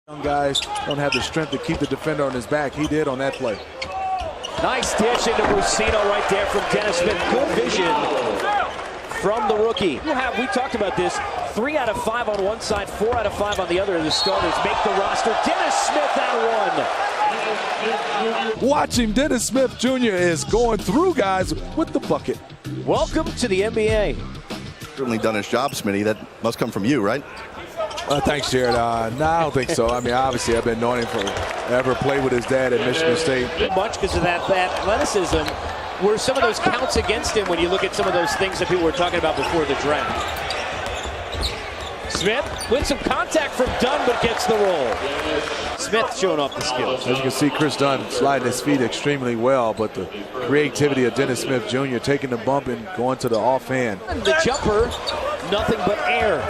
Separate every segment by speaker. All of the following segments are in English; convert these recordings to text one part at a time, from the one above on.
Speaker 1: Young guys don't have the strength to keep the defender on his back. He did on that play.
Speaker 2: Nice dish into Brussino right there from Dennis Smith. Good vision from the rookie. We talked about this. 3 out of 5 on one side, 4 out of 5 on the other. The starters make the roster. Dennis Smith that one.
Speaker 1: Watch him. Dennis Smith Jr. is going through guys with the bucket.
Speaker 2: Welcome to the NBA.
Speaker 3: Certainly done his job, Smitty. That must come from you, right?
Speaker 1: Thanks, Jared. No, I don't think so. I mean, obviously, I've been knowing him forever. Played with his dad at Michigan State.
Speaker 2: Much because of that athleticism. Were some of those counts against him when you look at some of those things that people were talking about before the draft? Smith wins some contact from Dunn, but gets the roll. Smith showing off the skills.
Speaker 1: As you can see, Chris Dunn sliding his feet extremely well, but the creativity of Dennis Smith Jr. taking the bump and going to the offhand.
Speaker 2: The jumper, nothing but air.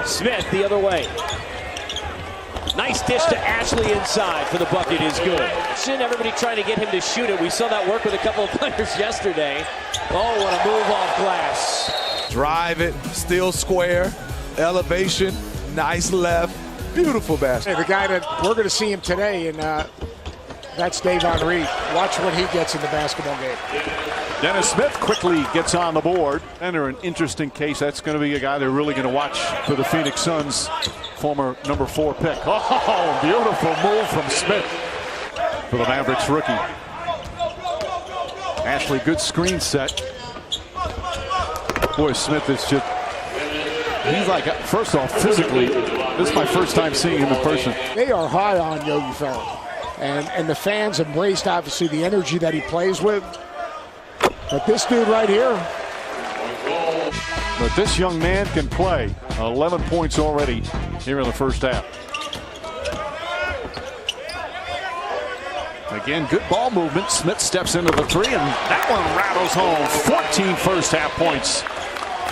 Speaker 2: Smith the other way. Nice dish to Ashley inside for the bucket is good. Everybody trying to get him to shoot it. We saw that work with a couple of players yesterday. Oh, what a move off glass.
Speaker 1: Drive it, still square, elevation, nice left, beautiful basket.
Speaker 4: Hey, the guy that we're going to see him today, and that's Davon Reed. Watch what he gets in the basketball game.
Speaker 5: Dennis Smith quickly gets on the board. Enter an interesting case. That's going to be a guy they're really going to watch for the Phoenix Suns, former number 4 pick. Oh, beautiful move from Smith for the Mavericks rookie. Ashley, good screen set. Boy, Smith is just, he's like, first off, physically, this is my first time seeing him in person.
Speaker 4: They are high on Yogi Ferrell. And the fans embraced, obviously, the energy that he plays with. But this dude right here.
Speaker 5: But this young man can play. 11 points already here in the first half. Again, good ball movement. Smith steps into the 3, and that one rattles home. 14 first half points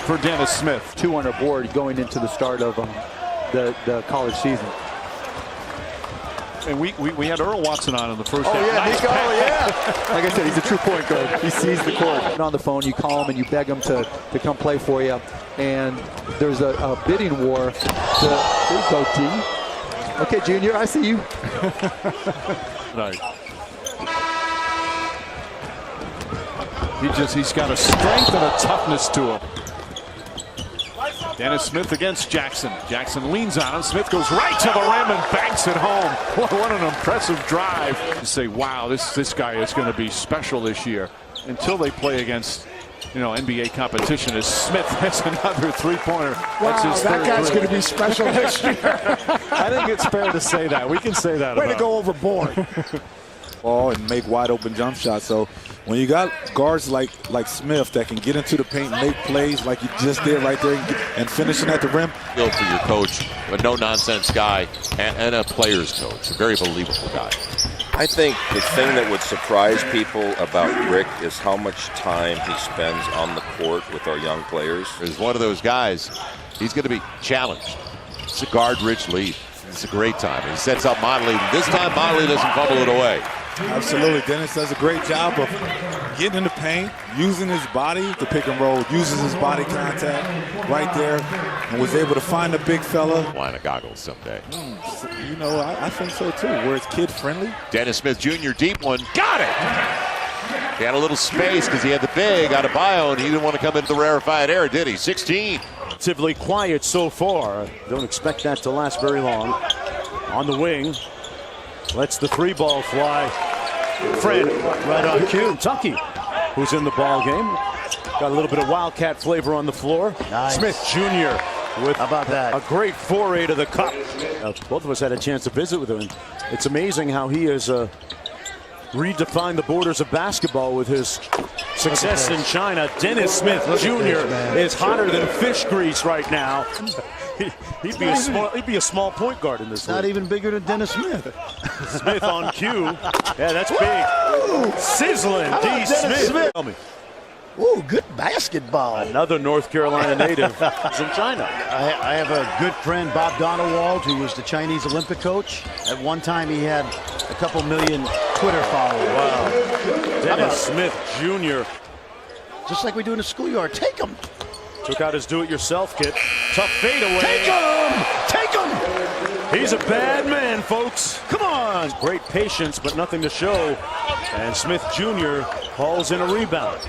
Speaker 5: for Dennis Smith.
Speaker 6: 2 on our board going into the start of the college season.
Speaker 5: And we had Earl Watson on in the first half.
Speaker 6: Yeah,
Speaker 5: nice
Speaker 6: Nico, yeah. Like I said, he's a true point guard. He sees the court. On the phone, you call him and you beg him to come play for you. And there's a bidding war. There you go, T. Okay, Junior, I see you.
Speaker 5: Right. He's got a strength and a toughness to him. Dennis Smith against Jackson. Jackson leans on him. Smith goes right to the rim and banks it home. What an impressive drive. You say, wow, this guy is going to be special this year. Until they play against, NBA competition, as Smith has another 3-pointer.
Speaker 4: Wow, that guy's going to be special this year.
Speaker 5: I think it's fair to say that. We can say that.
Speaker 4: Way to go overboard.
Speaker 1: Ball and make wide open jump shots. So when you got guards like Smith that can get into the paint and make plays like you just did right there and finishing at the rim.
Speaker 7: Go for your coach, a no-nonsense guy and a player's coach, a very believable guy.
Speaker 8: I think the thing that would surprise people about Rick is how much time he spends on the court with our young players.
Speaker 7: He's one of those guys, he's going to be challenged. It's a guard-rich lead. It's a great time. He sets up Motley. This time, Motley doesn't fumble it away.
Speaker 1: Absolutely. Dennis does a great job of getting in the paint, using his body to pick and roll, uses his body contact right there, and was able to find the big fella.
Speaker 7: Line of goggles someday.
Speaker 1: I think so too, where it's kid-friendly.
Speaker 7: Dennis Smith Jr., deep one. Got it! He had a little space because he had the big out of bio, and he didn't want to come into the rarefied air, did he? 16.
Speaker 9: Relatively quiet so far. Don't expect that to last very long. On the wing, lets the 3-ball fly. Fred right on cue. Kentucky, who's in the ball game. Got a little bit of Wildcat flavor on the floor.
Speaker 6: Nice.
Speaker 9: Smith Jr. with
Speaker 6: How about that?
Speaker 9: a great foray to the cup. Both of us had a chance to visit with him. It's amazing how he has redefined the borders of basketball with his success in China. Dennis Smith Jr. is hotter than fish grease right now. He'd be a small point guard in this league.
Speaker 6: Not even bigger than Dennis Smith.
Speaker 9: Smith on cue. Yeah, that's big. Sizzling. D. Smith. Tell me.
Speaker 6: Ooh, good basketball.
Speaker 9: Another North Carolina native is in China.
Speaker 6: I have a good friend, Bob Donewald, who was the Chinese Olympic coach. At one time, he had a couple million Twitter followers.
Speaker 9: Wow. Dennis Smith Jr.
Speaker 6: Just like we do in the schoolyard. Take him.
Speaker 9: Took out his do-it-yourself kit. Tough fadeaway.
Speaker 6: Take him! Take him!
Speaker 9: He's a bad man, folks. Come on. Great patience, but nothing to show. And Smith Jr. hauls in a rebound.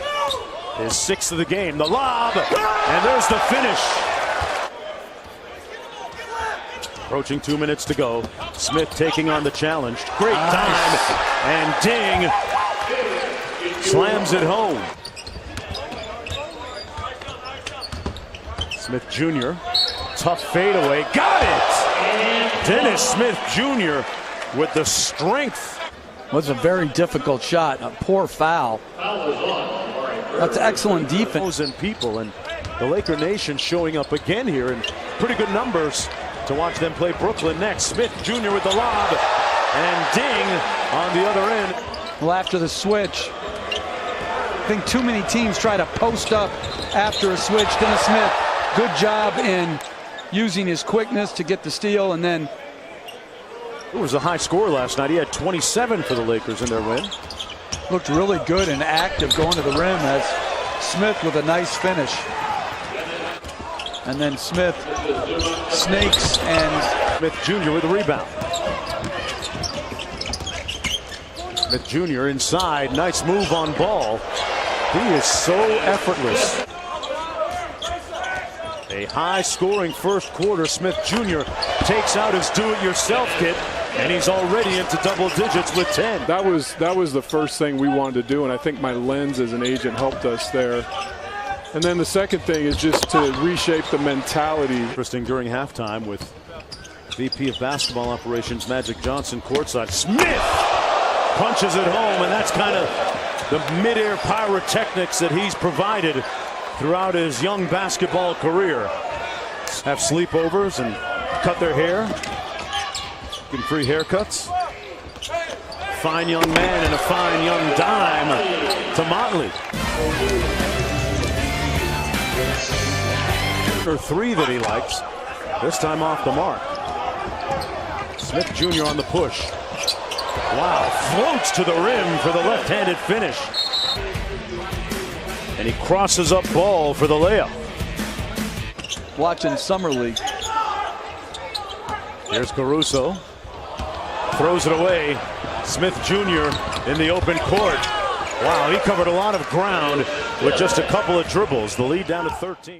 Speaker 9: His 6th of the game. The lob. And there's the finish. Approaching 2 minutes to go. Smith taking on the challenge. Great time. And Ding slams it home. Smith Jr. Tough fadeaway. Got it! Dennis Smith Jr. with the strength.
Speaker 6: Was a very difficult shot. A poor foul. That's excellent defense.
Speaker 9: And people, and the Laker Nation showing up again here in pretty good numbers to watch them play Brooklyn next. Smith Jr. with the lob, and Ding on the other end.
Speaker 6: Well, after the switch, I think too many teams try to post up after a switch. Dennis Smith, good job in using his quickness to get the steal, and then
Speaker 9: it was a high score last night. He had 27 for the Lakers in their win.
Speaker 6: Looked really good and active going to the rim as Smith with a nice finish. And then Smith snakes and
Speaker 9: Smith Jr. with the rebound. Smith Jr. inside. Nice move on ball. He is so effortless. A high-scoring first quarter. Smith Jr. takes out his do-it-yourself kit, and he's already into double digits with 10.
Speaker 10: That was the first thing we wanted to do, and I think my lens as an agent helped us there. And then the second thing is just to reshape the mentality.
Speaker 9: Interesting during halftime with VP of Basketball Operations Magic Johnson courtside. Smith punches it home, and that's kind of the mid-air pyrotechnics that he's provided throughout his young basketball career. Have sleepovers and cut their hair. Getting free haircuts. Fine young man and a fine young dime to Motley. Or 3 that he likes. This time off the mark. Smith Jr. on the push. Wow, floats to the rim for the left-handed finish. And he crosses up ball for the layup.
Speaker 6: watching Summer League.
Speaker 9: Here's Caruso. Throws it away. Smith Jr. in the open court. Wow, he covered a lot of ground with just a couple of dribbles. The lead down to 13.